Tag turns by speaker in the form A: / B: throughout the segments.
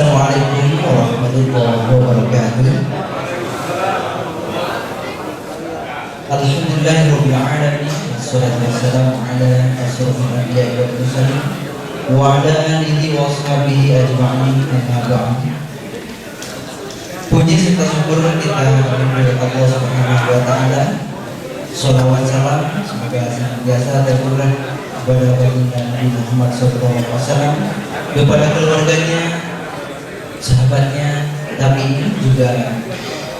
A: Assalamualaikum warahmatullahi wabarakatuh. Alhamdulillahirabbil alamin. Wassalatu wassalamu ala asyrofil anbiya'i wal mursalin wa ala alihi wa sahbihi ajma'in. Amma ba'd. Puji serta syukur kita kepada Allah Subhanahu wa taala. Shalawat salam semoga senantiasa tercurah kepada baginda Nabi Muhammad SAW, kepada keluarganya, sahabatnya, tapi juga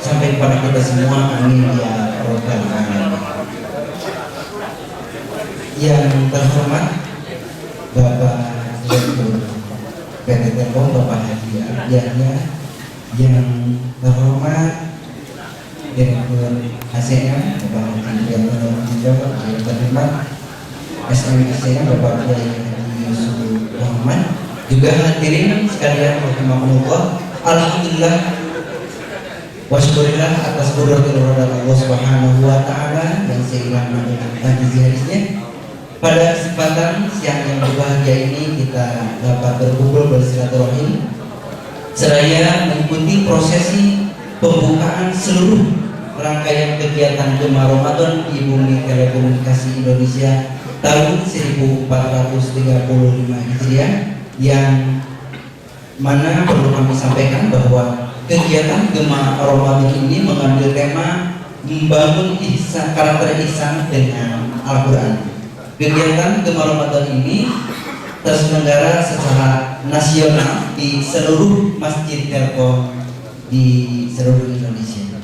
A: sampai kepada kita semua. Amin ya rabbal alamin. Yang terhormat Bapak Direktur PT Telkom, Bapak Haji Ardiansyah, yang terhormat Direktur ASEAN Bapak Haji Ardiansyah, yang terhormat SMASEAN Bapak Kiai Haji Yusuf Muhammad, juga hadirin sekalian rahimakumullah. Alhamdulillah wa syukurillah atas qudratul Allah Subhanahu wa taala yang seirama dengan hadis hadisnya. Pada kesempatan siang yang berbahagia ini kita dapat berkumpul bersilaturahim seraya mengikuti prosesi pembukaan seluruh rangkaian kegiatan Gema Ramadan di Bumi Telekomunikasi Indonesia tahun 1435 Hijriah, yang mana perlu kami sampaikan bahwa kegiatan Gema Ramadan ini mengambil tema membangun ihsan, karakter ihsan dengan Al-Quran. Kegiatan Gema Ramadan ini terselenggara secara nasional di seluruh masjid Telkom di seluruh Indonesia.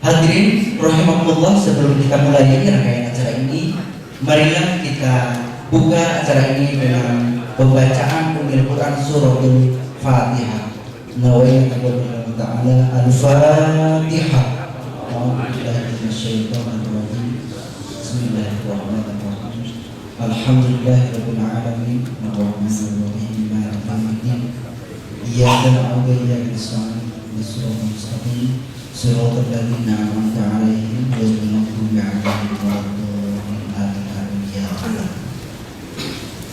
A: Hadirin rahimakumullah, sebelum kita mulai rangkaian acara ini, marilah kita buka acara ini dengan pembacaan Quran suratul Fatihah. Nawaitu billahi ta'ala al-Fatihah. Bismillahirrahmanirrahim. Alhamdulillahirabbil alamin. Arrahmanirrahim. Maliki yaumiddin. Iyyaka na'budu wa iyyaka nasta'in. Ihdinas mustaqim. Shiratal ladzina an'amta 'alaihim ghairil maghdubi 'alaihim waladdallin.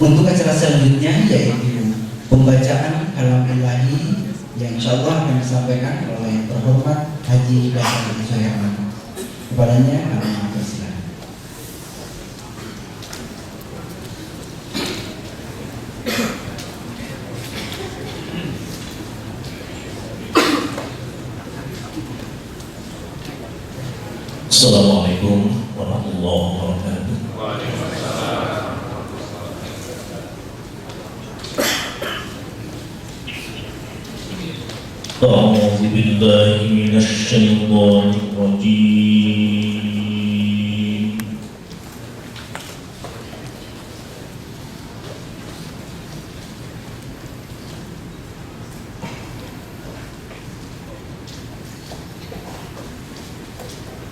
A: Untuk acara selanjutnya yaitu pembacaan kalam ilahi yang insyaallah akan disampaikan oleh terhormat Haji Bapak Soeharman. Kepadanya kami persilakan.
B: Assalamualaikum warahmatullahi wabarakatuh. A'udzu billahi minasy syaithanir rajim.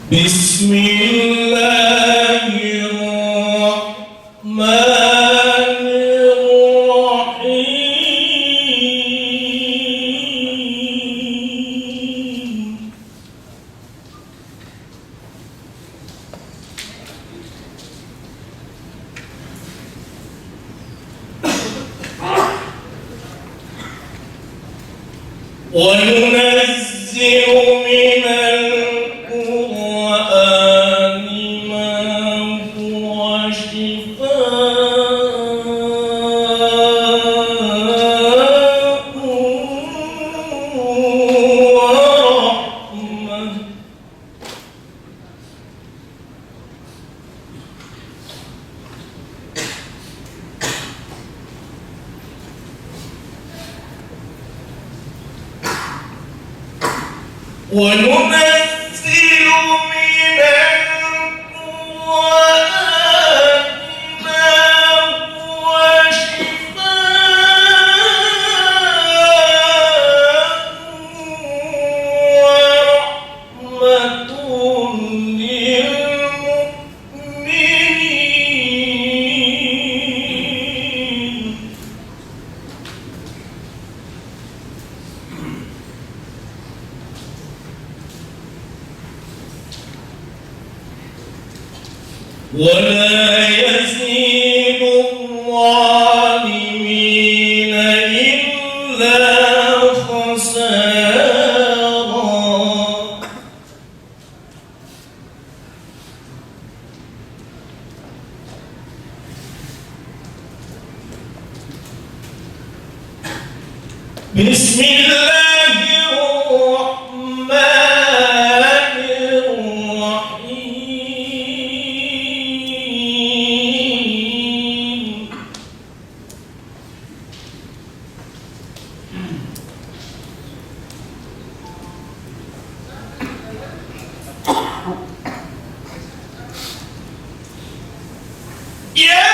B: Bismillahirrahmanirrahim. وَنُنَزِّلُ مِنَ الْقُرْآنِ مَا هُوَ شِفَاءٌ وَرَحْمَةٌ وَنُنَزِّلُ مِنَ الْقُرْآنِ مَا هُوَ شِفَاءٌ وَرَحْمَةٌ لِلْمُؤْمِنِينَ. ولا يزيد الظالمين إلا Bismillahirrahmanirrahim. Ya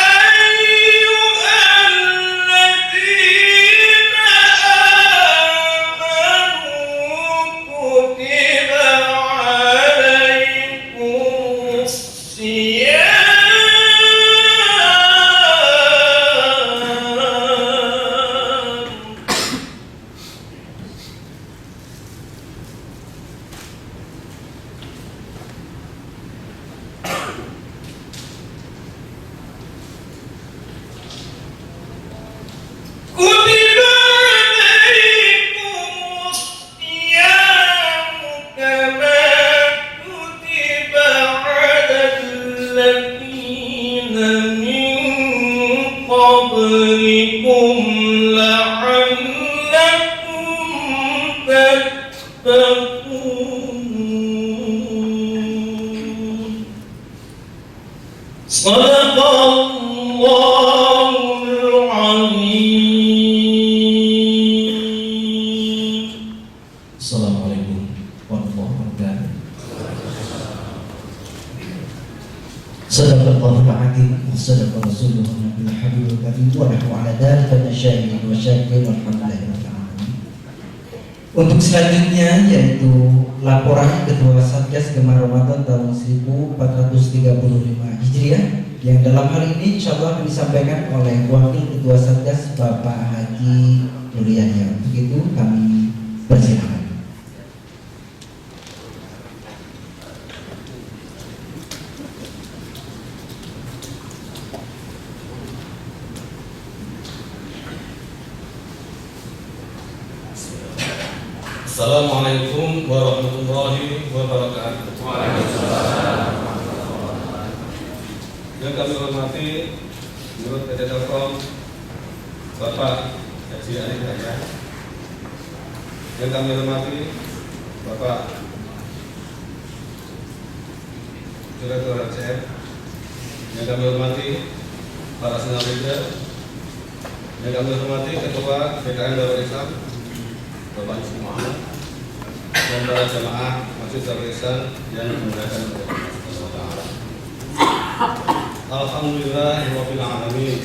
B: ayyuhalladzina amanu kutiba alaikumus siyam. Kutiba alaikumus siyam kama kutiba alal ladzina min qablikum la'allakum tattaqun. Sadaqallahul azim.
A: Assalamualaikum warahmatullahi wabarakatuh. Sadaqallahul azim wa sadaqa rasuluhu nabiyul habibul karim wa nahnu ala dzalika minasyahidin wa syakirin walhamdulillahi rabbil alamin. Untuk selanjutnya yaitu laporan Ketua Satgas Gemar Ramadan tahun 1435 Hijriah yang dalam hal ini insyaallah akan disampaikan oleh Wakil Ketua Satgas Bapak Haji Nur Yahya. Begitu kami persilakan.
C: Assalamualaikum warahmatullahi wabarakatuh. Yang kami hormati Menurut PT Telkom Bapak Haji Ali Yahya. Yang kami hormati Bapak Direktur RCM. Yang kami hormati para senior leader. Yang kami hormati Ketua BKN Darul Islam Bapak Yusuf Muhammad dan para jamaah Masjid Darul Ihsan yang dimuliakan oleh Allah SWT. Alhamdulillahirabbil alamin.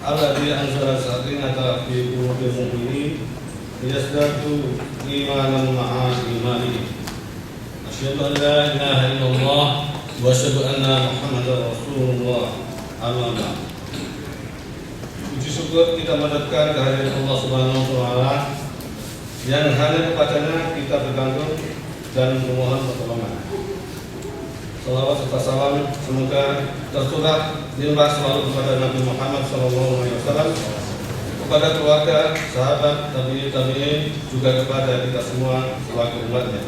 C: Alladzi anzala sakinata fi qulubil mu'minin liyazdadu imanan ma'a imanihim. Asyhadu an la ilaha illallah wa asyhadu anna Muhammadar Rasulullah. Amma ba'd. Puji syukur kita panjatkan kehadiran Allah Subhanahu wa taala yang hanya kepadanya kita bergantung dan memohon pertolongan. Salawat serta salam semoga tercurah limpah selalu kepada Nabi Muhammad SAW, kepada keluarga, sahabat, tabi'in, juga kepada kita semua selaku umatnya.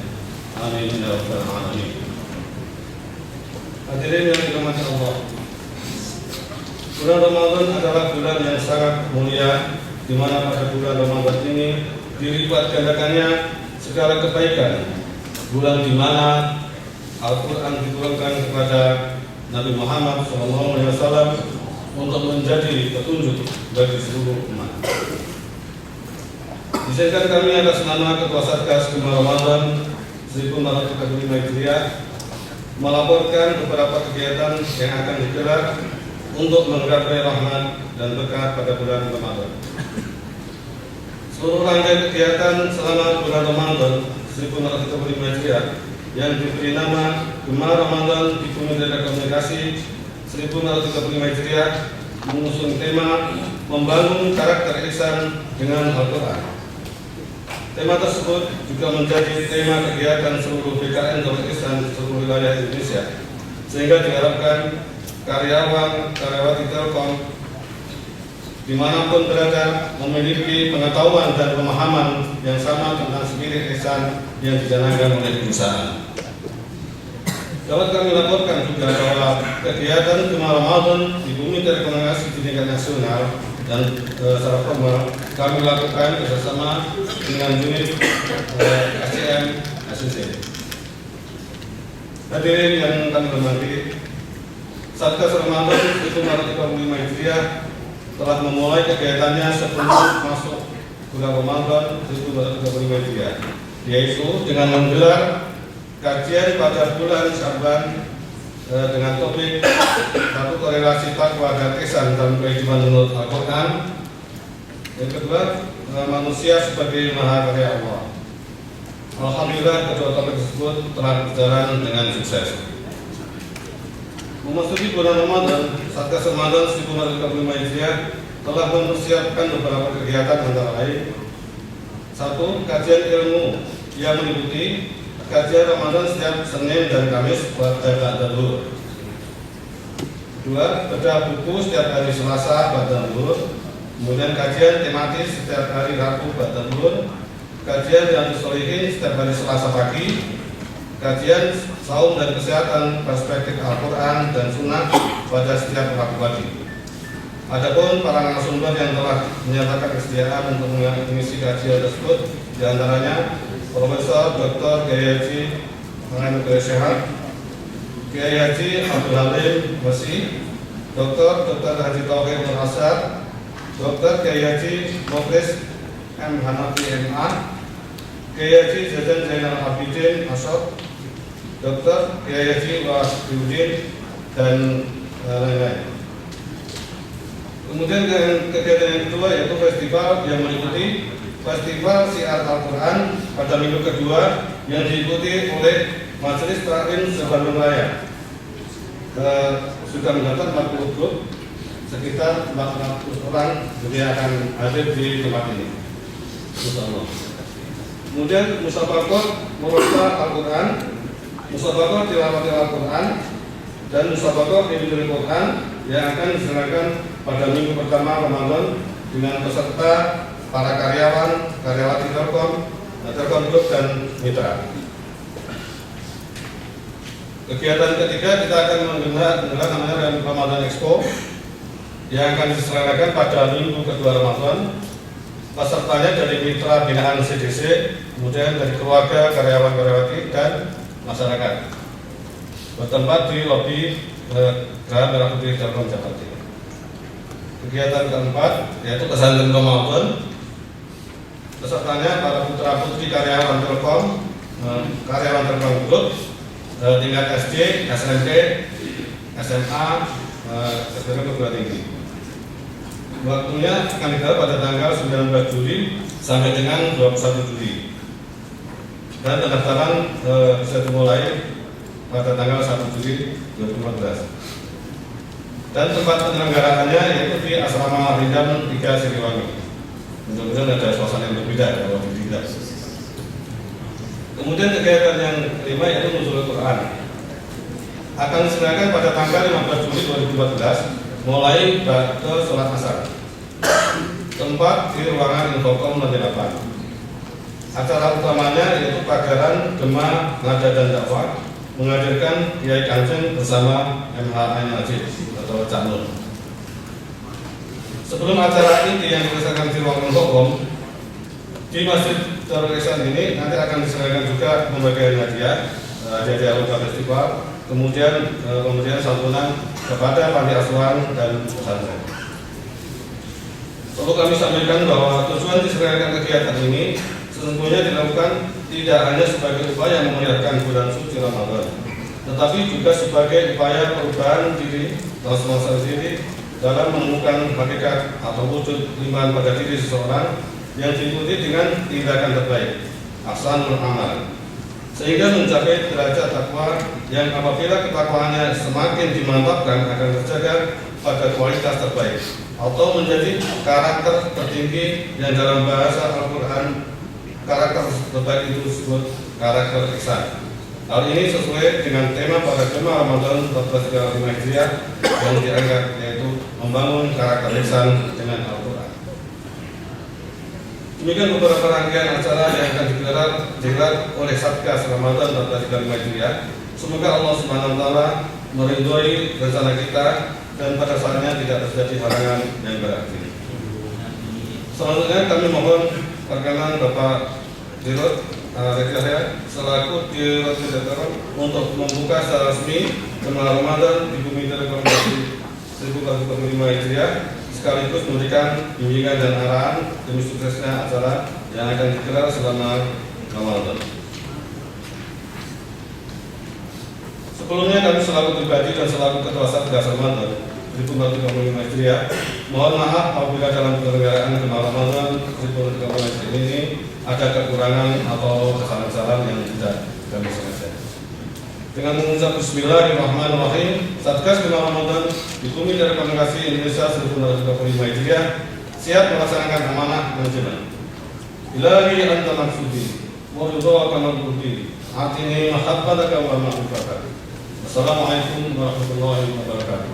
C: Amin ya rabbal alamin. Hadirin yang dirahmati Allah, bulan Ramadan adalah bulan yang sangat mulia, di mana pada bulan Ramadan ini dilipat gandakannya segala kebaikan. Bulan di mana Al-Quran diturunkan kepada Nabi Muhammad SAW untuk menjadi petunjuk bagi seluruh umat. Izinkan kami atas nama Ketua Satgas Gemar Ramadan 1435 Hijriah melaporkan beberapa kegiatan yang akan digelar untuk menggapai rahmat dan berkah pada bulan Ramadan. Seluruh rangkaian kegiatan selama bulan Ramadan 1435 Hijriah yang diberi nama Gemar Ramadan di Bumi Telekomunikasi 1435 Hijriah mengusung tema membangun karakter ihsan dengan Al-Quran. Tema tersebut juga menjadi tema kegiatan seluruh BKN Darul Ihsan seluruh wilayah Indonesia, sehingga diharapkan karyawati Telkom dimanapun berada memiliki pengetahuan dan pemahaman yang sama tentang spirit ihsan yang dicanangkan oleh perusahaan. Dapat kami laporkan juga bahwa kegiatan Gemar Ramadan di Bumi Telekomunikasi di tingkat nasional dan secara formal kami lakukan bersama dengan unit SCM SUC. Hadirin yang kami hormati, Satgas Ramadan itu Maret 25 Hijriah telah memulai kegiatannya sebelum masuk bulan Ramadan itu Maret 25 Hijriah, yaitu dengan menggelar kajian pada bulan Sya'ban dengan topik satu korelasi takwa dan ihsan dalam kehidupan menurut Al-Quran. Yang kedua, manusia sebagai mahakarya Allah. Alhamdulillah kedua topik tersebut telah berjalan dengan sukses. Memasuki bulan Ramadan, Satgas Ramadan 1445 Hijriah telah mempersiapkan beberapa kegiatan antara lain: 1. Kajian ilmu yang meliputi kajian Ramadan setiap Senin dan Kamis pada Ba'da-Zuhur. 2. Bedah buku setiap hari Selasa Ba'da-Zuhur. Kemudian kajian tematis setiap hari Rabu Ba'da-Zuhur. Kajian yang disolihin setiap hari Selasa pagi. Kajian saum dan kesehatan perspektif Al-Quran dan Sunnah pada setiap Rabu pagi. Adapun para narasumber yang telah menyatakan kesediaan untuk mengisi kajian tersebut, diantaranya Profesor Dr. Kiai Haji Muhammad Syahab, Kiai Haji Abdul Halim Masih, Dr. Haji Tauhid Nur Asar, Dr. Kiai Haji Moklis M. Hanafi MA, Kiai Haji Jajan Zainal Abidin Asyad, Dr. Kiai Haji Wahyudin, dan lain-lain. Kemudian kegiatan yang kedua yaitu festival yang meliputi Festival Syiar Al-Quran pada minggu kedua yang diikuti oleh Majelis Taklim se-Bandung Raya. Sudah mendapat 40 grup, sekitar 400 orang yang akan hadir di tempat ini, insyaallah. Kemudian musabaqah Murotal Al-Quran, musabaqah tilawah Al-Quran, dan musabaqah Hifdzul Quran yang akan diselenggarakan pada minggu pertama Ramadan dengan peserta para karyawan, karyawati Telkom Group dan mitra. Kegiatan ketiga kita akan menggelar namanya Ramadan Expo yang akan diselenggarakan pada minggu kedua Ramadan. Pesertanya dari mitra binaan CDC, kemudian dari keluarga, karyawan-karyawati, dan masyarakat. Bertempat di lobi Geraha Merah Putih Telkom Jakarta. Kegiatan keempat yaitu pesantren Ramadan. Pesertanya para putra putri karyawan Telkom, Group, tingkat SD, SMP, SMA, SMK perguruan tinggi. Waktunya akan digelar pada tanggal 19 Juli sampai dengan 21 Juli. Dan pendaftaran bisa dimulai pada tanggal 1 Juli 2014. Dan tempat penyelenggaraannya yaitu di Asrama Ridam 3 Siliwangi. Mudah-mudahan ada suasana yang berbeda kalau tidak. Kemudian kegiatan yang kelima yaitu Nuzul Quran akan diselenggarakan pada tanggal 15 Juli 2014 mulai ke sholat asar. Tempat di ruangan Infokom lantai 8. Acara utamanya yaitu pagelaran Gema Nada dan Dakwah menghadirkan Kiai Kanjeng bersama MHN Najib atau Cak Nur. Sebelum acara ini yang dilaksanakan di ruangan Infokom, di Masjid Darul Ihsan ini nanti akan diselenggarakan juga pembagian hadiah anggota festival, kemudian pemberian santunan kepada panti asuhan dan pesantren. Perlu kami sampaikan bahwa tujuan diselenggarakan kegiatan ini sesungguhnya dilakukan tidak hanya sebagai upaya memuliakan bulan suci Ramadan, tetapi juga sebagai upaya perubahan diri transformasi diri dalam menemukan hakikat atau wujud iman pada diri seseorang yang diikuti dengan tindakan terbaik, ahsanul amal, sehingga mencapai derajat takwa yang apabila ketakwaannya semakin dimantapkan akan terjaga pada kualitas terbaik atau menjadi karakter tertinggi yang dalam bahasa Al-Quran karakter terbaik itu disebut karakter ihsan. Hal ini sesuai dengan tema pada Gema Ramadan 1435 Hijriah yang diangkat, yaitu membangun karakter ihsan dengan Al-Quran. Demikian beberapa rangkaian acara yang akan digelar oleh Satgas Ramadan 1435 Hijriah. Semoga Allah Subhanahu wa taala meridhoi rencana kita dan pada saatnya tidak terjadi halangan yang berarti. Selanjutnya kami mohon perkenan Bapak Dirut Rekayasa selaku Dirut Direktur untuk membuka secara resmi Gema Ramadan di Bumi Telekomunikasi 1445 Hijriah, sekaligus memberikan bimbingan dan arahan demi suksesnya acara yang akan digelar selama Ramadan. Sebelumnya kami selaku pribadi dan selaku Ketua Satgas Ramadan 1445 Hijriah mohon maaf apabila dalam penyelenggaraan Gema Ramadan 1445 ini ada kekurangan atau kesalahan-kesalahan yang tidak kami sengaja. Dengan mengucap Bismillahirrahmanirrahim, Satgas Gema Ramadan di Bumi Telekomunikasi Indonesia 1445 Hijriah siap melaksanakan amanah manajemen. Ilahi anta maksudi wa ridhaka mardudi atini mahabbataka wa ma'rifataka. Assalamualaikum warahmatullahi wabarakatuh.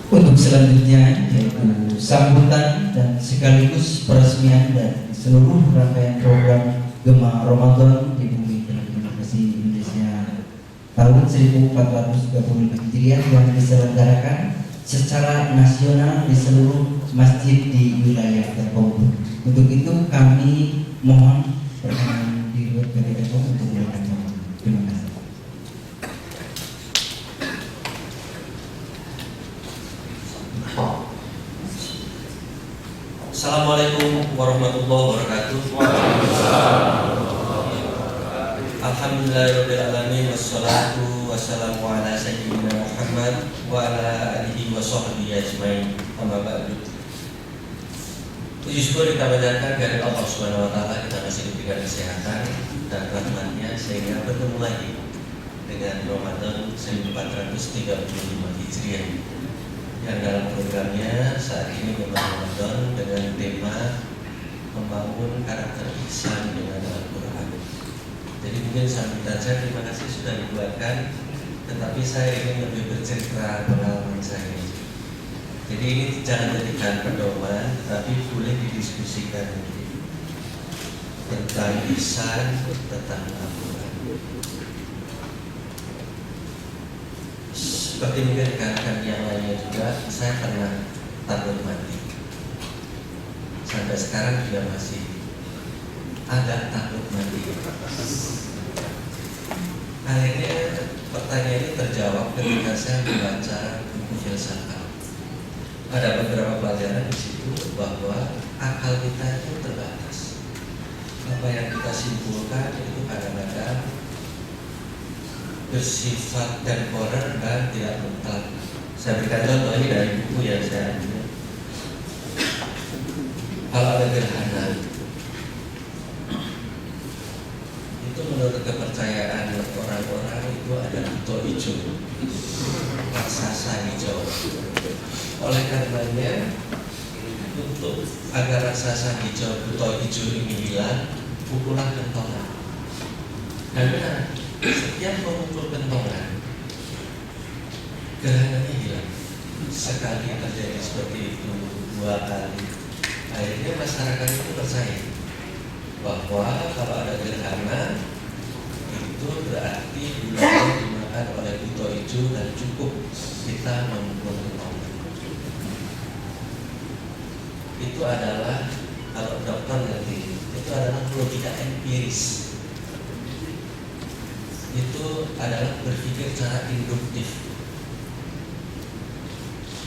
A: Untuk selanjutnya yaitu sambutan dan sekaligus peresmian dan seluruh rangkaian program Gema Ramadan di Bumi Telekomunikasi Indonesia tahun 1445 Hijriah yang diselenggarakan secara nasional di seluruh masjid di wilayah Telkom. Untuk itu kami mohon perkenan di luar Telkom untuk melakukan. Terima kasih.
D: Assalamualaikum warahmatullahi wabarakatuh. Alhamdulillahirabbil alamin wassalatu wassalamu ala sayyidina Muhammad wa ala alihi wa sahbihi ajmain. Amma ba'du. Puji syukur kita panjatkan kepada Allah Subhanahu wa taala, kita masih diberikan kesehatan dan rahmatnya sehingga bertemu lagi dengan Ramadan 1435 Hijriah. Yang dalam programnya saat ini Gema Ramadan dengan tema membangun karakter ihsan dengan Al-Quran. Jadi mungkin sambutan saya terima kasih sudah dibuatkan, tetapi saya ingin lebih bercerita pengalaman saya. Jadi ini jangan jadikan pedoman, tetapi boleh didiskusikan tentang ihsan, tentang Al-Quran. Seperti mungkin rekan-rekan yang lainnya juga, saya pernah takut mati. Sampai sekarang juga masih agak takut mati. Akhirnya pertanyaan ini terjawab ketika saya membaca buku filsafat. Ada beberapa pelajaran di situ bahwa akal kita itu terbatas. Apa yang kita simpulkan itu kadang-kadang bersifat temporer dan tidak mutlak. Saya berikan contoh ini dari buku yang saya ambil. Kalau ada gerhana, itu menurut kepercayaan orang-orang itu ada buto hijau, raksasa hijau. Oleh karenanya, untuk agar raksasa hijau, buto hijau ini hilang, pukulah kentongan. Dan benar, setiap memukul kentongan, gerhananya hilang. Sekali terjadi seperti itu, 2 kali. Akhirnya masyarakat itu percaya bahwa kalau ada gerhana itu berarti bulan dimakan oleh buto hijau dan cukup kita memukul kentongan. Itu adalah, kalau dokter ngerti, itu adalah logika empiris. Itu adalah berpikir secara induktif.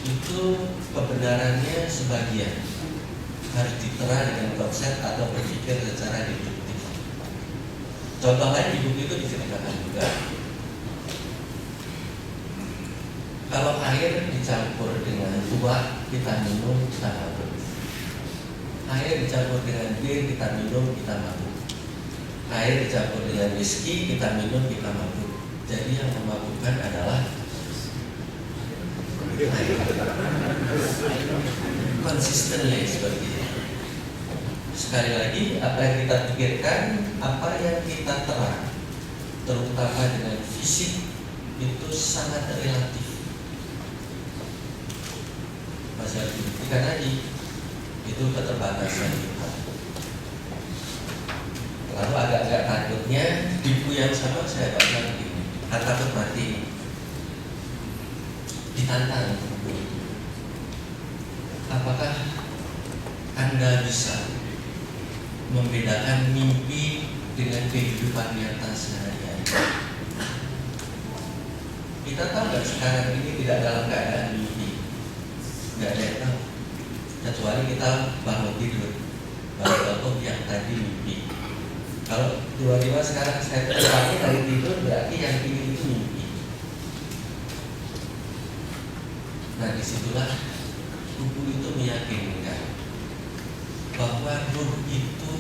D: Itu kebenarannya sebagian harus ditera dengan konsep atau berpikir secara induktif. Contoh lain di buku itu diceritakan juga, kalau air dicampur dengan tuak kita minum kita mabuk. Air dicampur dengan bir kita minum kita mabuk. Air dicampur dengan whisky, kita minum, kita mabuk. Jadi yang memabukkan adalah air. Konsistennya seperti itu. Sekali lagi, apa yang kita pikirkan, apa yang kita terang, terutama dengan fisik, itu sangat relatif. Masih harus dibuktikan lagi, itu keterbatasan kita. Lalu agak-agak takutnya di buku yang sama saya baca begini, takut mati ditantang buku. Anda bisa membedakan mimpi dengan kehidupan nyata sehari-hari? Kita tahu nggak sekarang ini tidak dalam keadaan mimpi? Nggak ada yang tahu, kecuali kita bangun tidur baru tahu yang tadi mimpi. Kalau tiba-tiba sekarang saya terbangun dari tidur, berarti yang ini itu mimpi. Nah, disitulah buku itu meyakinkan bahwa ruh itu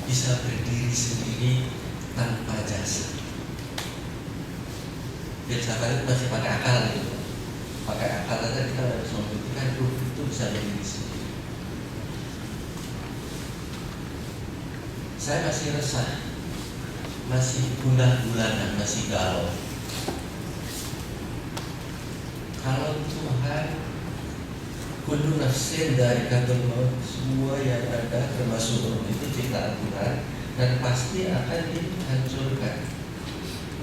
D: bisa berdiri sendiri tanpa jasa. Filsafat itu masih pakai akal gitu. Pakai akal saja kita harus membuktikan ruh itu bisa berdiri sendiri. Saya masih resah, masih gundah-gulana, masih galau. Kalau Tuhan kullu nafsin dha'iqatul maut, semua yang ada termasuk ruh itu ciptaan Tuhan dan pasti akan dihancurkan.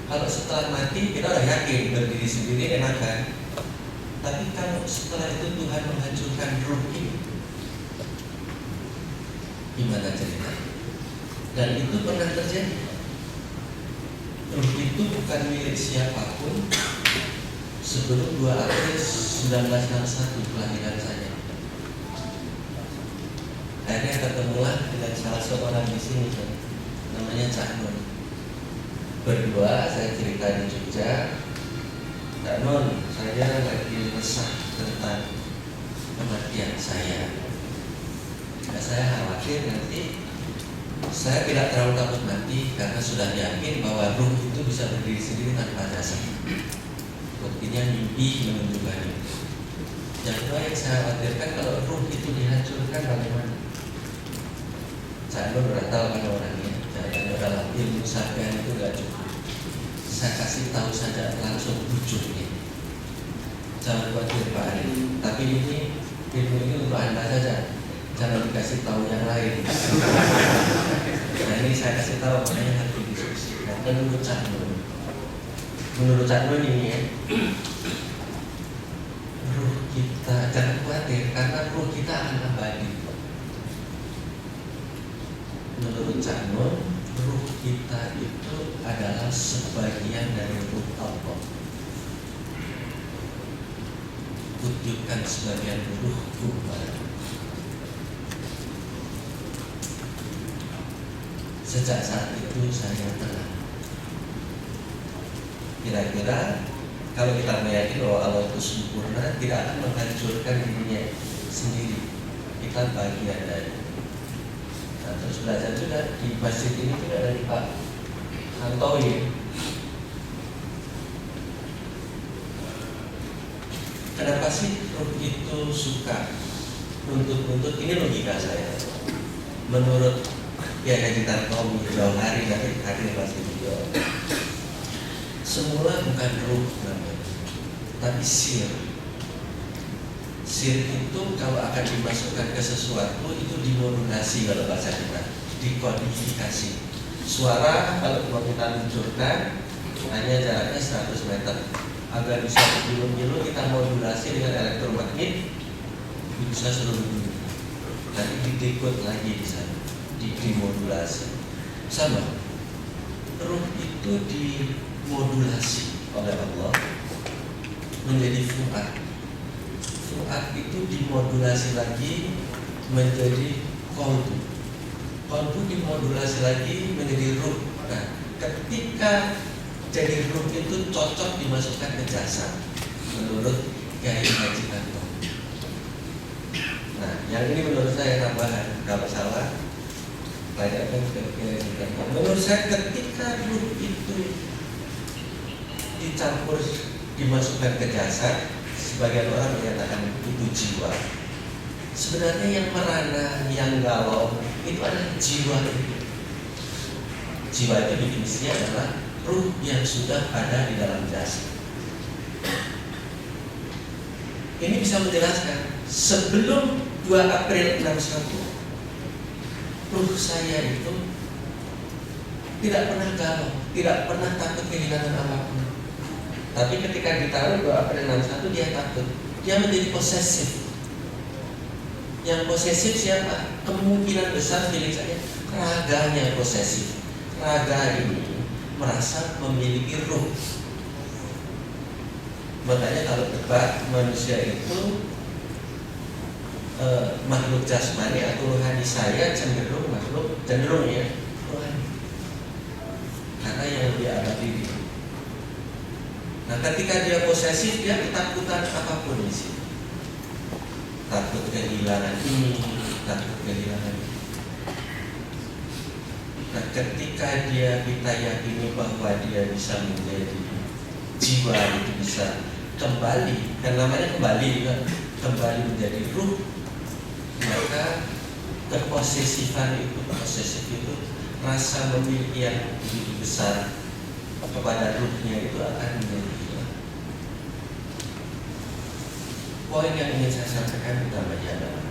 D: Kalau setelah mati kita udah yakin berdiri sendiri enak kan? Tapi kalau setelah itu Tuhan menghancurkan ruh ini, gimana ceritanya? Dan itu pernah terjadi. Ruh itu bukan milik siapapun sebelum 2 April 1961 kelahiran saya. Akhirnya ketemulah dengan salah seorang di sini, namanya Cak Nun. Berdua saya cerita di Jogja. Cak Nun, saya lagi resah tentang kematian saya. Nah, saya khawatir nanti saya tidak terlalu takut mati karena sudah yakin bahwa ruh itu bisa berdiri sendiri tanpa jasa. Buktinya mimpi menunjukkan itu. Yang kedua yang saya khawatirkan, kalau ruh itu dihancurkan bagaimana? Saya belum pernah tahu kan orangnya. Saya dalam ilmu sarjana itu gak cukup. Saya kasih tahu saja langsung ujungnya. Jangan khawatir Pak Ari. Tapi ini ilmu ini untuk Anda saja. Jangan dikasih tahu yang lain. Nah ini saya kasih tahu, makanya harus didiskusi. Dan menurut Cak Nun ini ya, ruh kita jangan khawatir karena ruh kita akan abadi. Menurut Cak Nun, ruh kita itu adalah sebagian dari ruh Allah. Kutipkan sebagian ruhku pada. Sejak saat itu saya tenang. Kira-kira kalau kita meyakini bahwa Allah itu sempurna, tidak akan menghancurkan dirinya sendiri. Kita bagian dari. Nah, terus belajar juga di masjid ini juga dari Pak Hantowi. Kenapa sih ruh itu suka nuntut-nuntut? Ini logika saya. Menurut ya Haji Tartomi jauh hari dari hadir pasti beliau. Semula bukan ruh namanya, tapi sir. Sir itu kalau akan dimasukkan ke sesuatu itu dimodulasi kalau bahasa kita, dikodifikasi. Suara kalau mau kita luncurkan hanya jaraknya 100 meter. Agar bisa bergilu-gilu kita modulasi dengan elektromagnet bisa seluruh dunia. Nanti didekod lagi di sana. Dimodulasi sama ruh itu dimodulasi oleh Allah menjadi fuad. Fuad itu dimodulasi lagi menjadi qalbu. Qalbu dimodulasi lagi menjadi ruh. Nah, ketika jadi ruh itu cocok dimasukkan ke jasad menurut Kiai Haji Kanto. Nah, yang ini menurut saya tambahan, kalau salah tanyakan kira-kira. Menurut saya ketika ruh itu dicampur dimasukkan ke jasad, sebagian orang menyatakan itu jiwa. Sebenarnya yang merana, yang galau itu adalah jiwa itu. Jiwa itu definisinya adalah ruh yang sudah ada di dalam jasad. Ini bisa menjelaskan sebelum 2 April 61 ruh saya itu tidak pernah galau, tidak pernah takut kehilangan apapun. Tapi ketika ditaruh 2 April 61 dia takut, dia menjadi posesif. Yang posesif siapa? Kemungkinan besar feeling saya raganya posesif. Raga ini merasa memiliki ruh. Makanya kalau debat manusia itu makhluk jasmani atau rohani, saya cenderung ya rohani. Karena yang lebih abadi. Nah, ketika dia posesif, dia ketakutan apapun di sini. Takut kehilangan ini, takut kehilangan ini. Nah, ketika kita yakini bahwa dia bisa menjadi jiwa itu bisa kembali, kan namanya kembali menjadi ruh, maka keposesifan itu, posesif itu, rasa memiliki yang begitu besar kepada ruhnya itu akan menjadi hilang. Poin yang ingin saya sampaikan utamanya adalah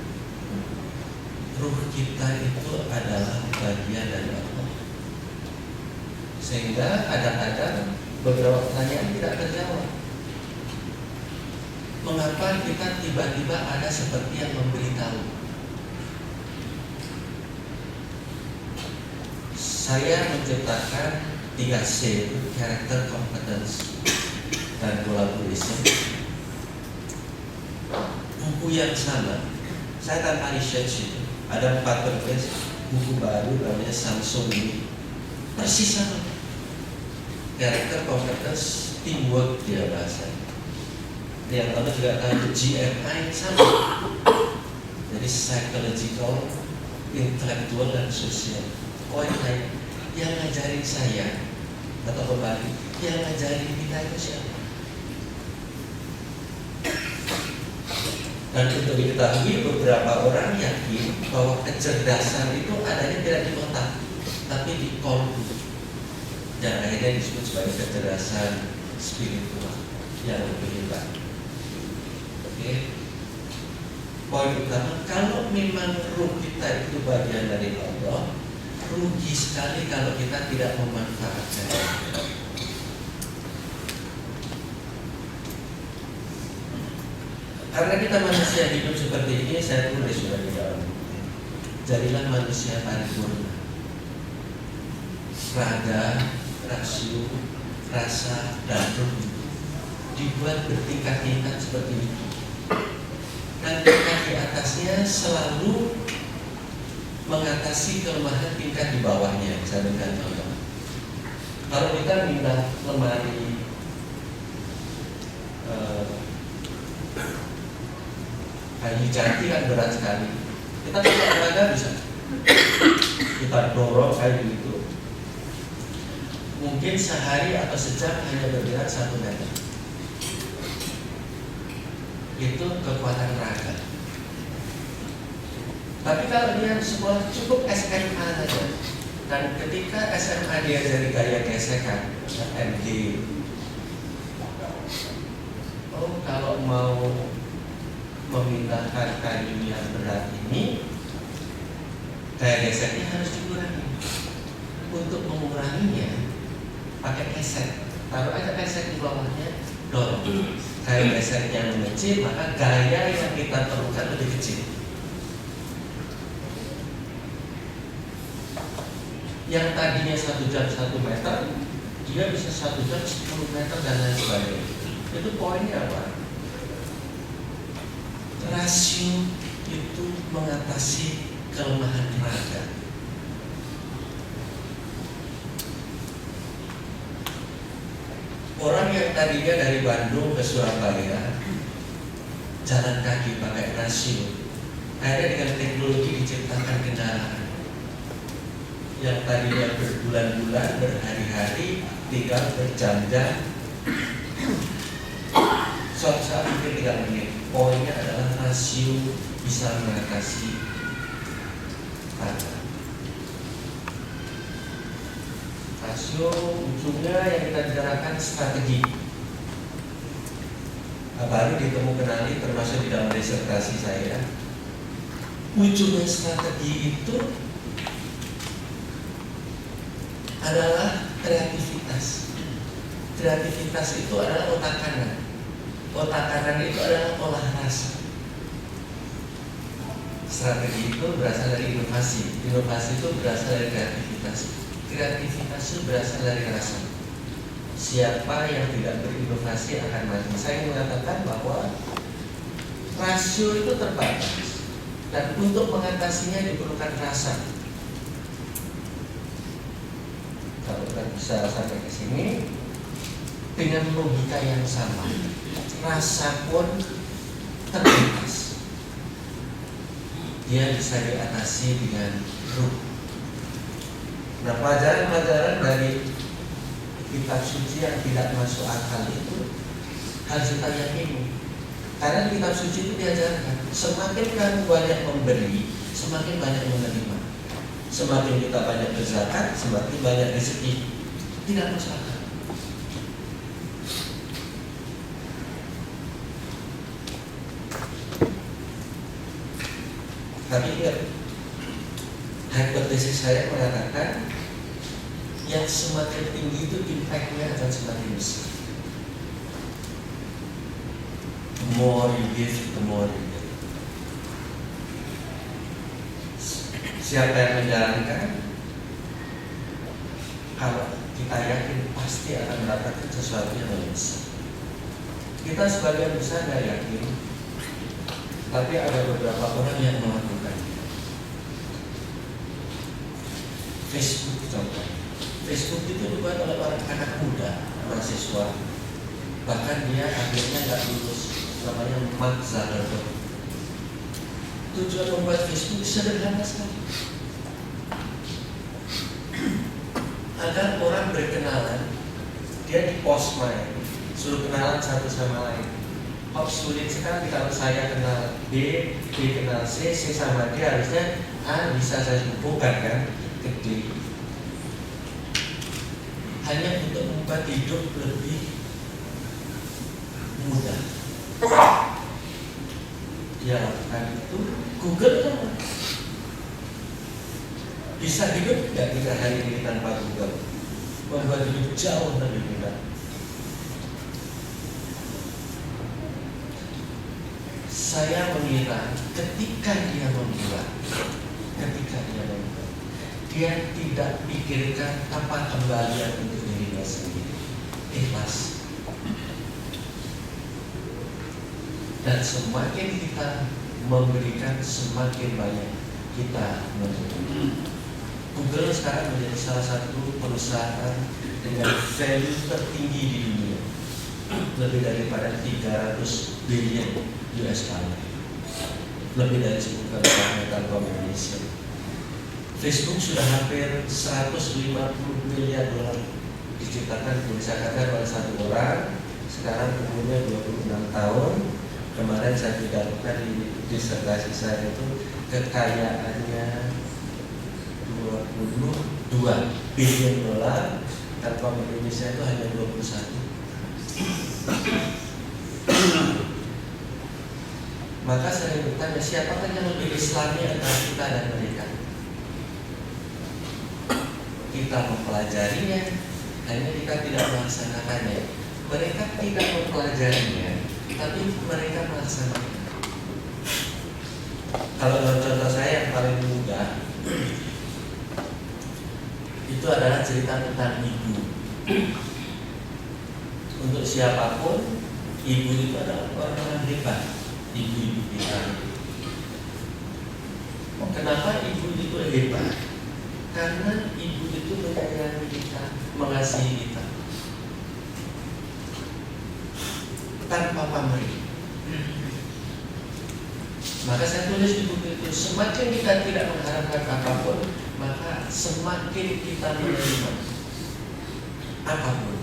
D: ruh kita itu adalah bagian dari Allah. Sehingga kadang-kadang beberapa pertanyaan tidak terjawab. Mengapa kita tiba-tiba ada seperti yang memberitahu? Saya menciptakan 3C itu character, competence, dan collaboration. Buku yang sama, saya tanpa research itu ada 4 penulis buku baru namanya Samsung ini persis sama. Character, competence, teamwork dia bahasanya. Yang tahu juga tahu GMI sama. Jadi psychological, intellectual, dan sosial. Poin lain yang ngajarin saya atau kembali yang ngajarin kita itu siapa? Dan untuk diketahui, beberapa orang yakin bahwa kecerdasan itu adanya tidak di otak, tapi di kolbu. Dan akhirnya disebut sebagai kecerdasan spiritual yang lebih hebat. Oke. Poin utama, kalau memang ruh kita itu bagian dari Allah, rugi sekali kalau kita tidak memanfaatkannya. Karena kita manusia hidup seperti ini, saya tulis sudah di dalam. Jadilah manusia paripurna. Raga, rasio, rasa, dan ruh dibuat bertingkat-tingkat seperti itu. Dan tingkat di atasnya selalu mengatasi kelemahan tingkat di bawahnya. Saya berikan contoh. Kalau kita minta lemari kayu jati kan berat sekali. Kita tidak olahraga bisa. Kita dorong kayu itu. Mungkin sehari atau sejam hanya bergerak 1 meter. Itu kekuatan raga. Tapi kalau dia sekolah cukup SMA saja, dan ketika SMA dia dari gaya gesekan, MD. Oh, kalau mau memindahkan kayu yang berat ini, gaya geseknya harus dikurangi. Untuk menguranginya, pakai gesek. Taruh aja gesek di bawahnya, dorong. Gaya geseknya mengecil, maka gaya yang kita perlukan lebih kecil. Yang tadinya 1 jam 1 meter, dia bisa 1 jam 10 meter dan lain sebagainya. Itu poinnya apa? Rasio itu mengatasi kelemahan raga. Orang yang tadinya dari Bandung ke Surabaya jalan kaki pakai rasio, akhirnya dengan teknologi diciptakan kendaraan yang tadinya berbulan-bulan, berhari-hari, tinggal berjam-jam, suatu saat mungkin 3 menit. Poinnya adalah rasio bisa mengatasi raga. Rasio ujungnya yang kita bicarakan strategi. Baru ditemu kenali termasuk di dalam disertasi saya. Ujungnya strategi itu adalah kreativitas. Kreativitas itu adalah otak kanan. Otak kanan itu adalah olah rasa. Strategi itu berasal dari inovasi. Inovasi itu berasal dari kreativitas. Kreativitas itu berasal dari rasa. Siapa yang tidak berinovasi akan mati. Saya mengatakan bahwa rasio itu terbatas dan untuk mengatasinya diperlukan rasa. Kalau kita bisa sampai ke sini dengan logika yang sama, rasa pun terbatas. Dia bisa diatasi dengan ruh. Nah, pelajaran-pelajaran dari kitab suci yang tidak masuk akal itu harus kita yakini. Karena kitab suci itu diajarkan semakin kamu banyak memberi, semakin banyak menerima. Semakin kita banyak berzakat, semakin banyak rezeki. Tidak masuk akal. Tapi ingat, hipotesis saya mengatakan yang semakin tinggi itu impact-nya akan semakin besar. The more you give, the more you get. Siapa yang menjalankan, kalau kita yakin pasti akan mendapatkan sesuatu yang lebih besar. Kita sebagian besar nggak yakin, tapi ada beberapa orang yang melakukan. Facebook contoh. Facebook itu dibuat oleh orang anak muda, mahasiswa. Bahkan dia akhirnya nggak lulus. Namanya Mark Zuckerberg. Tujuan membuat Facebook sederhana sekali, agar orang berkenalan. Dia di post main, suruh kenalan satu sama lain. Kok sulit sekali kalau saya kenal B, B kenal C, C sama D, harusnya A bisa saya hubungkan kan ke D. Hanya untuk membuat hidup lebih mudah. Dia lakukan itu. Google kan bisa hidup nggak kita hari ini tanpa Google? Membuat hidup jauh lebih mudah. Saya mengira ketika dia membuat, dia tidak pikirkan apa kembalian untuk dirinya sendiri. Ikhlas. Dan semakin kita memberikan, semakin banyak kita memberi. Google sekarang menjadi salah satu perusahaan dengan value tertinggi di dunia, lebih daripada 300 billion US dollar, lebih dari 10 kali Telkom Indonesia. Facebook sudah hampir 150 miliar dolar diciptakan, dikatakan oleh satu orang. Sekarang umurnya 26 tahun. Kemarin saya tidakkan di disertasi saya itu kekayaannya 22 billion dolar. Telkom Indonesia itu hanya 21. Maka saya bertanya, siapakah yang lebih Islami antara kita dan mereka? Kita mempelajarinya, hanya kita tidak melaksanakannya. Mereka tidak mempelajarinya, tapi mereka melaksanakan. Kalau contoh saya yang paling mudah, itu adalah cerita tentang ibu. Untuk siapapun, ibu itu adalah orang-orang hebat. Ibu-ibu kita. Kenapa ibu itu hebat? Karena ibu itu menyayangi kita, mengasihi kita, tanpa pamrih. Maka saya tulis di buku itu, semakin kita tidak mengharapkan apapun, maka semakin kita menerima apapun.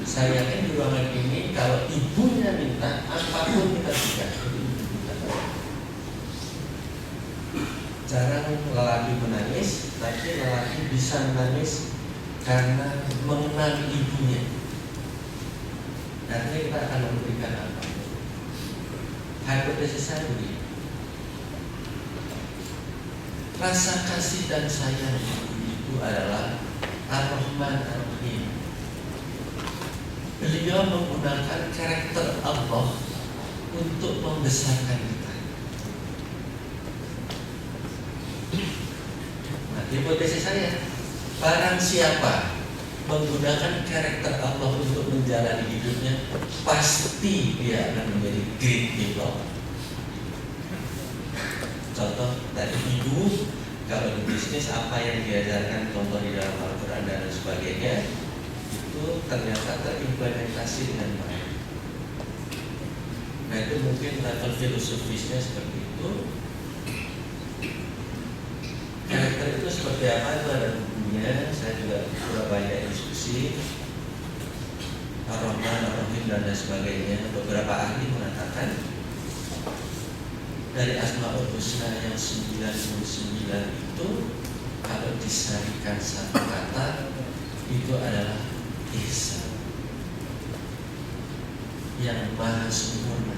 D: Saya yakin di ruangan ini kalau ibunya minta apapun kita berikan. Jarang lelaki menangis, tapi lelaki bisa menangis karena mengenal ibunya. Artinya kita akan memberikan apapun. Hipotesis saya begini, rasa kasih dan sayang itu adalah Ar-Rahman Ar-Rahim. Beliau menggunakan karakter Allah untuk membesarkan kita. hipotesis saya, barang siapa menggunakan karakter Allah untuk menjalani hidupnya, pasti dia akan menjadi great developer. Contoh tadi ibu, kalau di bisnis apa yang diajarkan contoh di dalam Al-Quran dan sebagainya itu ternyata terimplementasi dengan baik. Nah itu mungkin level filosofisnya seperti itu. Karakter itu seperti apa itu ada bukunya. Saya juga sudah banyak diskusi Ar-Rahman, Ar-Rahim dan lain sebagainya. Beberapa ahli mengatakan dari Asmaul Husna yang 99 itu kalau disarikan satu kata itu adalah ihsan yang maha sempurna.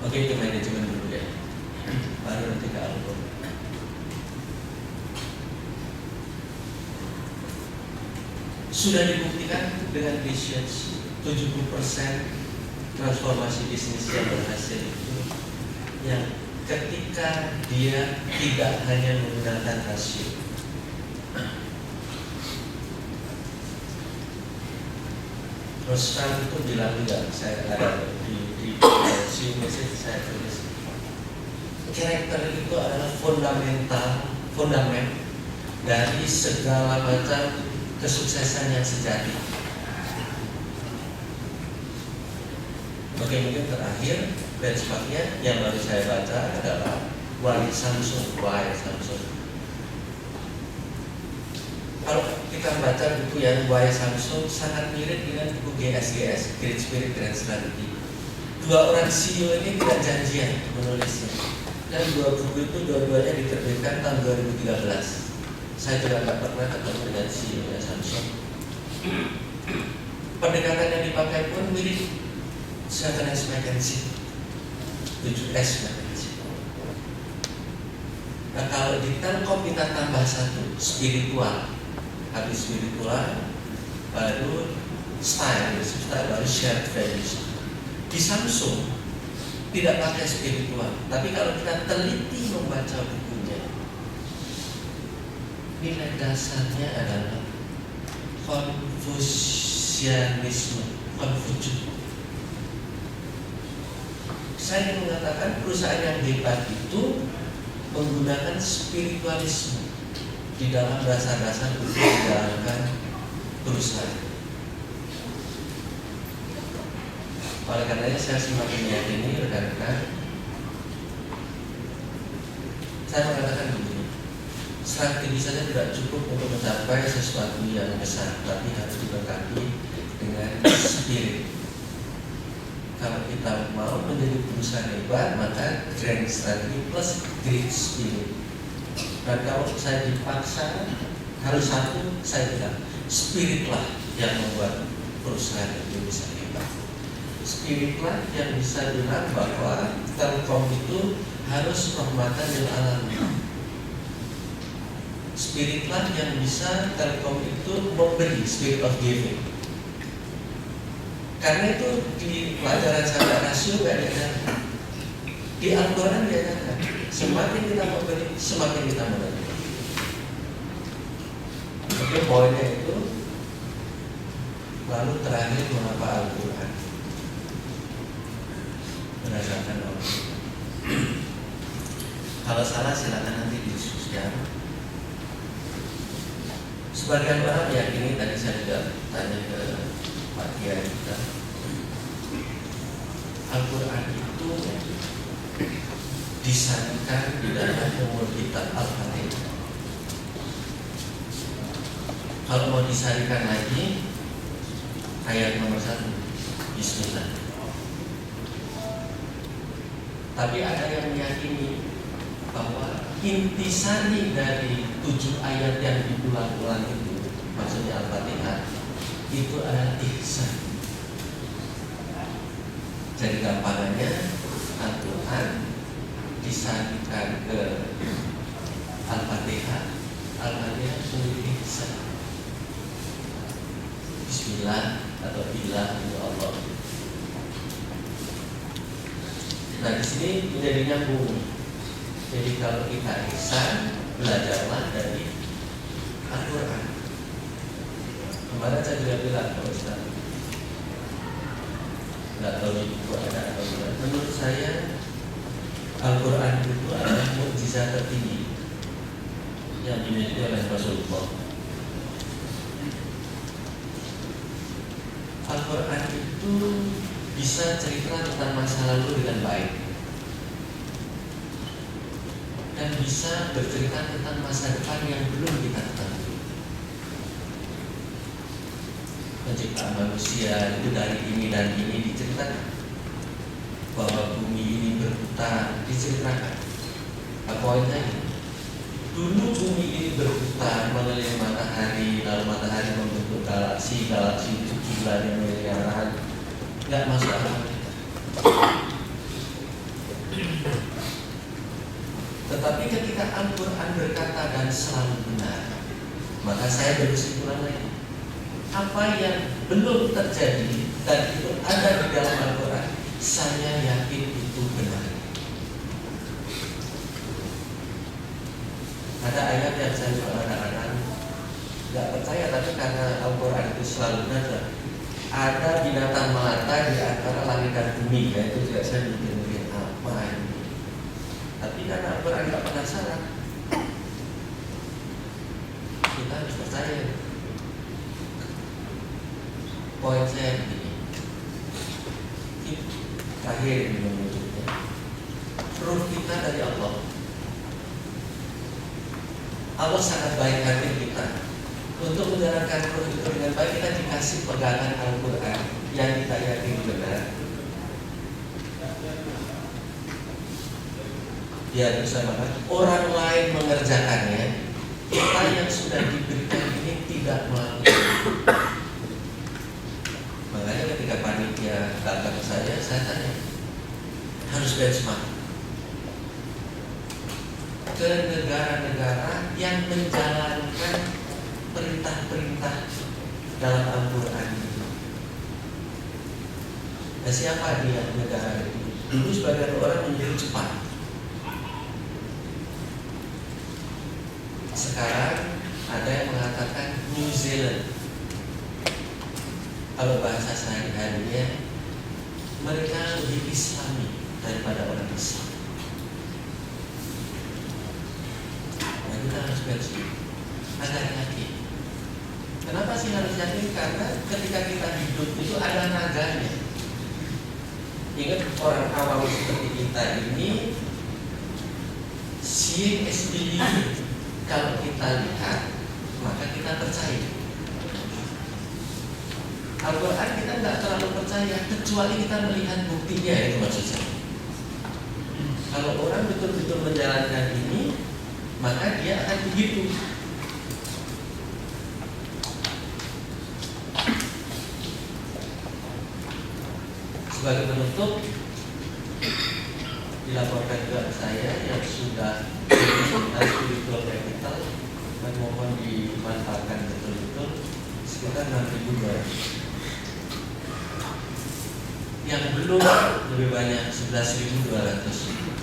D: Oke, itu manajemen dulu ya. Baru nanti ke Al-Quran. Sudah dibuktikan dengan research 70% transformasi bisnis yang berhasil itu yang ketika dia tidak hanya menggunakan rasio. Terus sekarang itu bilang juga, saya ada di message saya tulis, karakter itu adalah fundament dari segala macam kesuksesan yang sejati. Oke, mungkin terakhir benchmarknya yang baru saya baca adalah Why Samsung. Kalau kita baca buku yang Why Samsung sangat mirip dengan buku GSGS, Great Spirit Grand Strategy. Dua orang CEO ini tidak janjian menulisnya, dan dua buku itu dua-duanya diterbitkan tahun 2013. Saya juga tidak pernah ketemu dengan CEO nya Samsung. Pendekatan yang dipakai pun mirip 7S McKinsey, 7S McKinsey. Nah kalau di Telkom kita tambah satu, spiritual. Habis spiritual, baru style, baru shared values. Di Samsung tidak pakai spiritual, tapi kalau kita teliti membaca bukunya, nilai dasarnya adalah Konfusianisme, Konfucius. Saya ingin mengatakan perusahaan yang hebat itu menggunakan spiritualisme di dalam dasar-dasar untuk menjalankan perusahaan. Oleh karenanya saya semakin meyakini rekan-rekan, saya mengatakan begini, strategi saja tidak cukup untuk mencapai sesuatu yang besar, tapi harus dilengkapi dengan spirit. Kalau kita mau menjadi perusahaan hebat, maka grand strategi plus great spirit. Dan kalau saya dipaksa harus satu, saya bilang spiritlah yang membuat perusahaan itu bisa hebat. Spiritlah yang bisa bilang bahwa Telkom itu harus rahmatan lil alamin. Spiritlah yang bisa Telkom itu memberi, spirit of giving. Karena itu di pelajaran saya rasio gak diajarkan. Di Al-Quran diajarkan, semakin kita memberi, semakin kita menerima. Oke, poinnya itu. Lalu terakhir, mengapa Al-Quran? Berdasarkan Allah. Kalau salah silakan nanti didiskusikan. Sebagian orang meyakini, tadi saya juga tanya ke Pak Kiai kita, Al-Quran itu disandingkan di dalam umur kitab Al-Fatihah. Kalau mau disarikan lagi, ayat nomor 1, Bismillah. Tapi ada yang meyakini bahwa intisari dari 7 ayat yang diulang-ulang itu, maksudnya Al-Fatihah, itu adalah ihsan. Jadi gampangannya Al-Quran disarikan ke Al-Fatihah, Al-Fatihah menjadi ihsan. Bismillah atau Billah ya Allah. Nah di sini menjadi nyambung. Jadi kalau kita ihsan, belajarlah dari Al-Quran. Kemarin saya juga bilang ke Ustaz, nggak tahu di buku ada atau tidak. Menurut saya Al-Quran itu adalah mukjizat tertinggi yang dimiliki oleh Rasulullah. Al-Quran itu bisa cerita tentang masa lalu dengan baik dan bisa bercerita tentang masa depan yang belum kita ketahui. Penciptaan manusia itu dari ini dan ini diceritakan, bahwa bumi ini berputar diceritakan. Apa poinnya? Dulu bumi ini berputar mengelilingi matahari, lalu matahari membentuk galaksi itu jumlahnya miliaran. Nggak masuk akal kita. Tetapi ketika Al-Quran berkata dan selalu benar, maka saya berkesimpulan lagi, apa yang belum terjadi dan itu ada di dalam Al-Quran, saya yakin itu benar. Ada ayat yang saya juga kadang-kadang nggak percaya, tapi karena Al-Quran itu selalu benar. Ada binatang melata di antara langit dan bumi, ya itu juga saya mikir apa ini. Tapi karena Al-Quran nggak pernah salah, kita harus percaya. Poin saya begini, terakhir ini menunjuknya, proof kita dari Allah. Allah sangat baik hati kita. Untuk menjalankan proof itu dengan baik, kita dikasih pegangan Al-Quran yang kita yakini benar. Dia bisa bahkan orang lain mengerjakannya, kita yang sudah diberikan ini tidak melakukan. Makanya ketika panitia datang ke saya tanya, harus benchmark ke negara-negara yang menjalankan perintah-perintah dalam Al-Quran itu. Nah, siapa dia negara itu? Dulu sebagian orang menyebut Jepang. Sekarang ada yang mengatakan New Zealand. Kalau bahasa sehari-harinya, mereka lebih Islami daripada orang Islam. Nah, kita harus benchmark agar yakin. Kenapa sih harus yakin? Karena ketika kita hidup itu ada naganya. Ingat, orang awam seperti kita ini, seeing is believing. Kalau kita lihat, maka kita percaya. Al-Quran kita nggak terlalu percaya, kecuali kita melihat buktinya, itu maksud saya. Kalau orang betul-betul menjalankan ini, maka dia akan begitu. Sebagai penutup, dilaporkan juga saya yang sudah spiritual capital dan mohon dimanfaatkan betul-betul sekitar 6.000. Yang belum lebih banyak 11.200.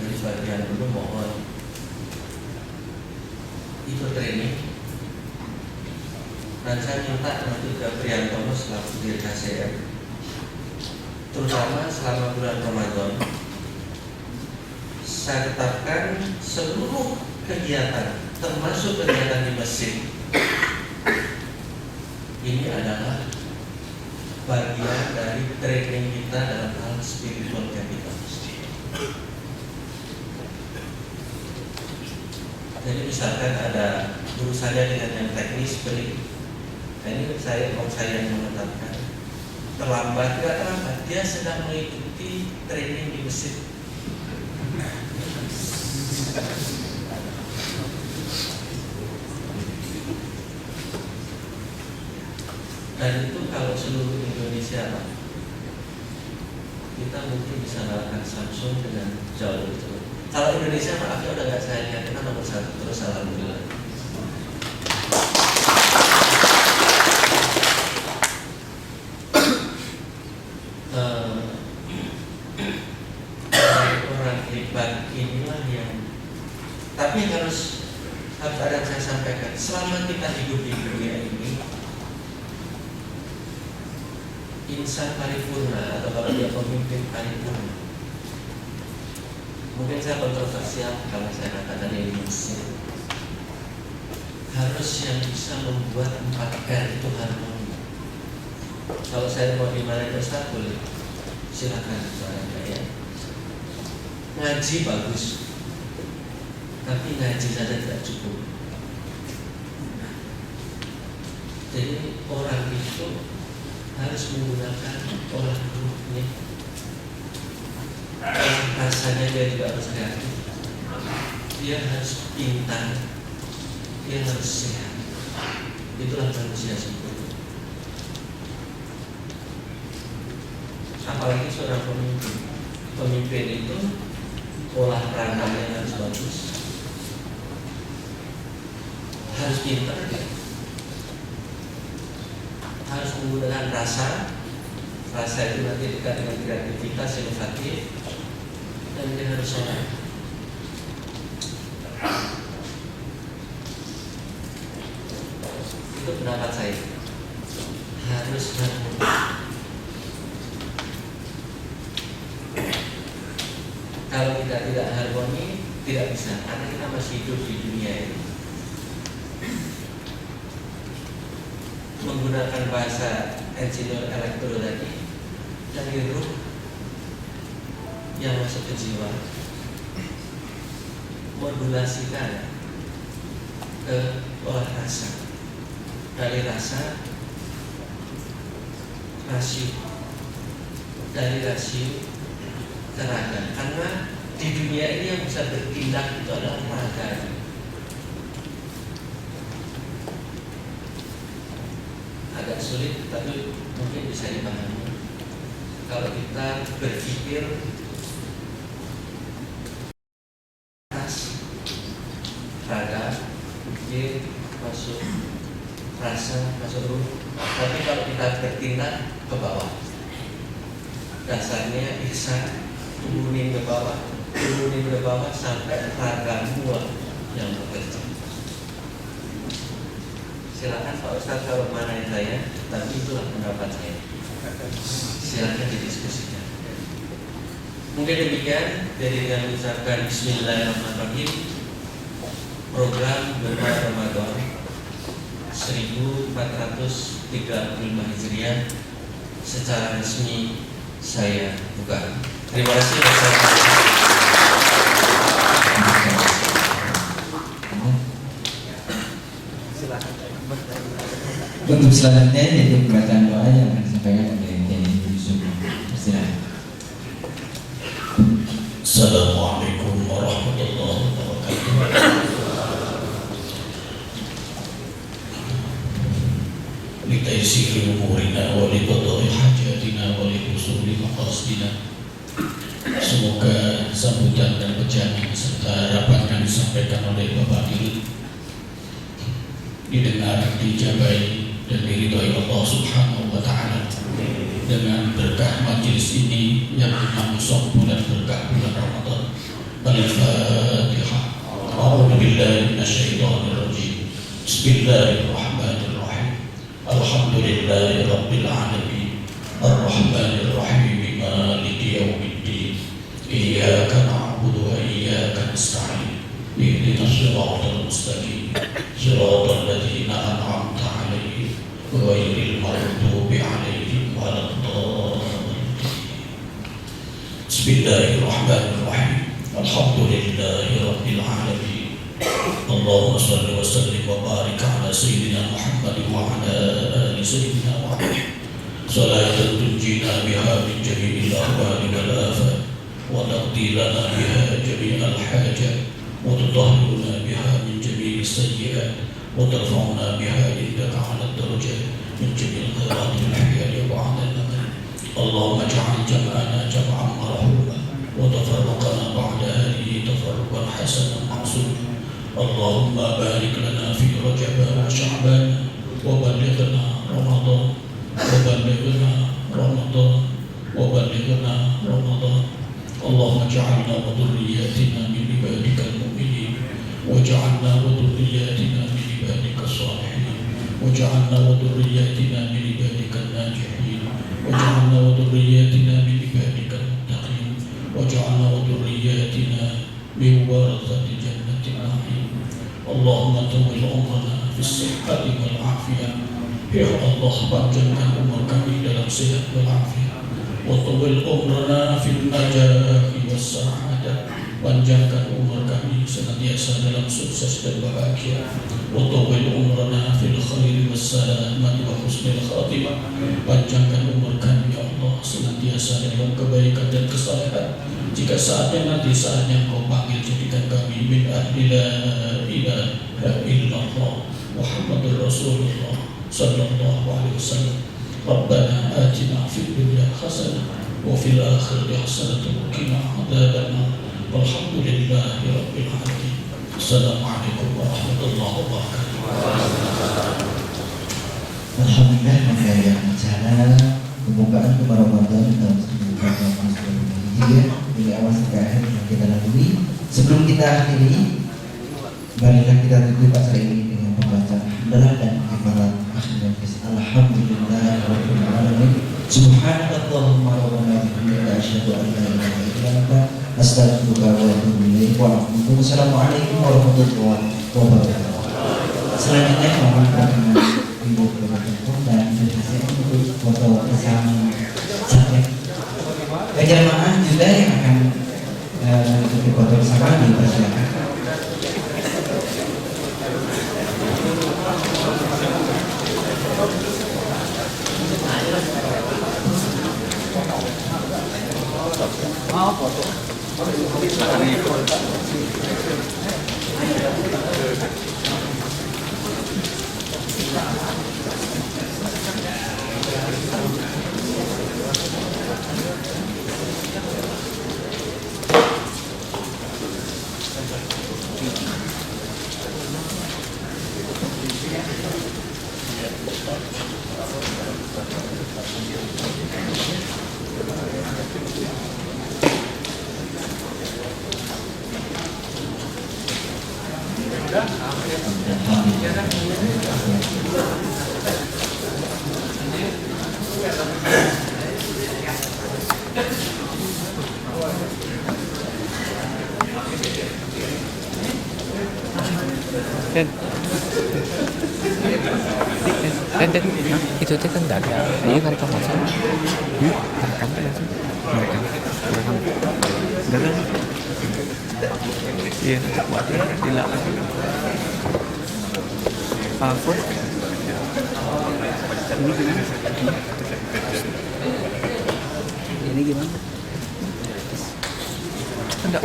D: Jadi sebagian belum, mohon ikut training. Dan saya minta nanti ke Priantono selaku Dir KCM, terutama selama bulan Ramadan, saya tetapkan seluruh kegiatan, termasuk kegiatan di masjid, ini adalah bagian dari training kita dalam hal spiritual capital. Jadi misalkan ada urusannya dengan yang teknis, beri. Nah, ini saya yang menetapkan. Terlambat, tidak terlambat, dia sedang mengikuti training di masjid. Dan itu kalau seluruh Indonesia, Pak, kita mungkin bisa melakukan Samsung dengan jauh lebih cepat. Kalau Indonesia, maaf ya, udah nggak saya lihat, kita nomor 1 terus, alhamdulillah. Orang hebat inilah yang Tapi harus ada yang saya sampaikan, selama kita hidup di dunia ini, insan paripurna atau kalau dia pemimpin paripurna, mungkin saya kontroversial kalau saya katakan ini muslim, harus yang bisa membuat 4R itu harmoni. Kalau saya mau dimarahin Ustaz boleh, silakan ya. Ngaji bagus, tapi ngaji saja tidak cukup. Jadi orang itu harus menggunakan olah ruhnya. Rasanya dia juga harus kreatif. Dia harus pintar. Dia harus sehat. Itulah manusia sempurna. Apalagi seorang pemimpin. Pemimpin itu olah raganya harus bagus. Harus pintar ya. Harus menggunakan rasa itu nanti dekat dengan kreativitas, inovatif, dan dia harus sholat. Itu pendapat saya. Harus harmoni. Kalau kita tidak harmoni, tidak bisa, karena kita masih hidup di dunia ini. Menggunakan bahasa engineer elektro tadi, dari ruh yang masuk ke jiwa, modulasikan ke olah rasa, dari rasa rasio, dari rasio ke raga. Karena di dunia ini yang bisa bertindak itu adalah raga. Agak sulit, tapi mungkin bisa dipahami. Kalau kita berpikir atas raga, pikir masuk rasa, masuk ruh. Tapi kalau kita bertindak ke bawah, dasarnya ihsan, turunin ke bawah sampai ragamu yang bekerja. Silakan Pak Ustaz kalau marahin saya, tapi itulah pendapat saya. Silakan didiskusikan. Mungkin demikian dari dengan mengucapkan Bismillahirrahmanirrahim. Program Bermah Ramadan 1435 Hijriah secara resmi saya buka. Terima kasih.
A: Untuk selanjutnya yaitu pembacaan doa yang akan disampaikan oleh Kiai Yusuf. Silakan.
E: Assalamualaikum warahmatullahi wabarakatuh. Litaisiri umurina wa liqada'i hajatina wa lihusuli maqasidina. Semoga sambutan dan pejangan serta harapan yang disampaikan oleh Bapak Dirut didengar, dijabai dan diridhoi Allah Subhanahu wa ta'ala dengan berkah majelis ini yang masuk bulan berkah bulan Ramadan. Al-Fatihah. A'udzu billahi minasyaitonir rajim. Bismillahirrahmanirrahim. Alhamdulillahi rabbil alamin. Ar-Rahmanir Rahim. Maliki yaumiddin. Iyyaka na'budu wa iyyaka nasta'in. Ihdinas siratal mustaqim. Siratal ladzina an'amta 'alaihim ghairil maghdubi 'alaihim waladdallin. Bismillahirrahmanirrahim. Alhamdulillahi rabbil alamin. Allahumma shalli wa sallim wa barik ala sayyidina Muhammad wa ala ali sayyidina Muhammad. Salatan tunjina biha min jami'il ahwali wal afat wa taqdi lana biha jami'al hajat wa tutahhiruna biha min jami'is sayyi'at wa tarfa'una biha indaka 'ala ad-darajat min jami'il khairat fil hayati wa 'ala al-mamat. Allahumma ij'al jam'ana jam'an marhuma wa tafarraqana ba'da hadhihi tafarruqan hasanan ma'suma. Allahumma barik lana fi Rajab wa Sya'ban wa ballighna Ramadan wa ballighna Ramadan wa ballighna Ramadan. Allahumma ij'alna wa dhurriyyatina min ibadikal mu'minin واجعلنا وذرياتنا من عبادك الصالحين واجعلنا وذرياتنا من عبادك الناجحين واجعلنا وذرياتنا من عبادك المتقين واجعلنا وذرياتنا من ورثة جنة النعيم اللهم طول عمرنا في الصحة والعافية ya Allah panjangkan umur kami dalam sehat walafiat wa tawil umrana fil najahi was sa'adah panjangkan umur kami senantiasa dalam sukses dan bahagia wa tawil umrana fil khairi was salamati wa husnil khatimah panjangkan umur kami ya Allah senantiasa dalam kebaikan dan kesalehan jika saatnya Engkau panggil jadikan kami min ahli la ilaha illallah Muhammadur Rasulullah sallallahu alaihi wasallam Rabbana atina fid dunya hasanah wa fil akhirati hasanah wa qina adzabannar walhamdulillahi rabbil alamin assalamualaikum warahmatullahi wabarakatuh.
A: Alhamdulillah yang acara pembukaan Ramadan tahun 1442 Hijriah dari awal sampai akhir yang kita lalui. Sebelum kita akhiri, marilah kita tutup acara ini dengan pembacaan hamdalah dan hafalan Alhamdulillahirabbil alamin. Subhanakallahumma rabbana wa bihamdika asyhadu an la ilaha illa anta astaghfiruka wa atubu ilaik. Wassalamualaikum warahmatullahi wabarakatuh. Selanjutnya mohon perkenan Ibu Bapak dan saya untuk foto bersama saya. Jamaah juga yang akan mengikuti foto bersama dipersilakan.
F: Dan itu teh kan enggak ada. Iya mereka masuk. Rekam langsung. Mereka rekam. Enggak kan? Iya, buat hilang. Apa? Ini gimana? Enggak.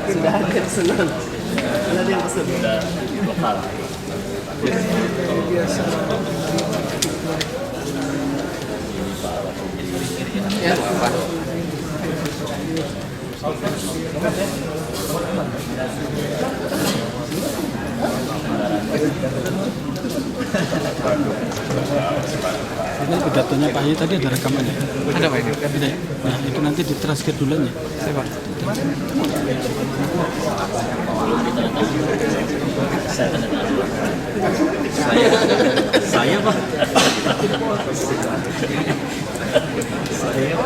G: Sudah akan senang. Ada yang pesan. Sudah lokal. Biasa. Ya, apa?
H: Ini pidatonya Pak Haji tadi ada rekamannya.
F: Ada Pak?
H: Ada. Nah, itu nanti ditranskrip dulu ya.
F: Siapa?
G: Saya Pak. Saya.